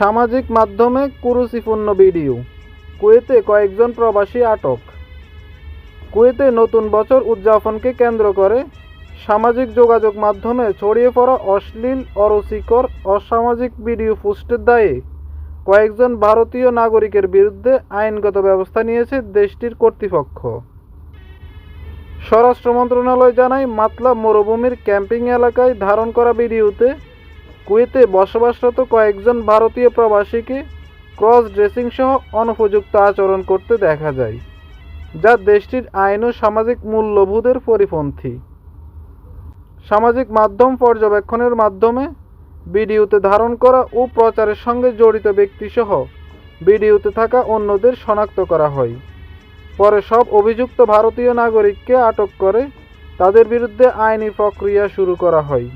সামাজিক মাধ্যমে কুরুচিপূর্ণ ভিডিও। কুয়েতে কয়েকজন প্রবাসী আটক। কুয়েতে নতুন বছর উদযাপনকে কেন্দ্র করে সামাজিক যোগাযোগ মাধ্যমে ছড়িয়ে পড়া অশ্লীল, অরুচিকর, অসামাজিক ভিডিও পোস্টের দায়ে কয়েকজন ভারতীয় নাগরিকের বিরুদ্ধে আইনগত ব্যবস্থা নিয়েছে দেশটির কর্তৃপক্ষ। স্বরাষ্ট্র মন্ত্রণালয় জানায়, মাতলা মরুভূমির ক্যাম্পিং এলাকায় ধারণ করা ভিডিওতে কুয়েতে বসবাসরত কয়েকজন ভারতীয় প্রবাসীকে ক্রস ড্রেসিং সহ অনুপযুক্ত আচরণ করতে দেখা যায়, যা দেশটির আইন ও সামাজিক মূল্যবোধের পরিপন্থী। সামাজিক মাধ্যম পর্যবেক্ষণের মাধ্যমে ভিডিওতে ধারণ করা ও প্রচারের সঙ্গে জড়িত ব্যক্তিসহ ভিডিওতে থাকা অন্যদের শনাক্ত করা হয়। পরে সব অভিযুক্ত ভারতীয় নাগরিককে আটক করে তাদের বিরুদ্ধে আইনি প্রক্রিয়া শুরু করা হয়।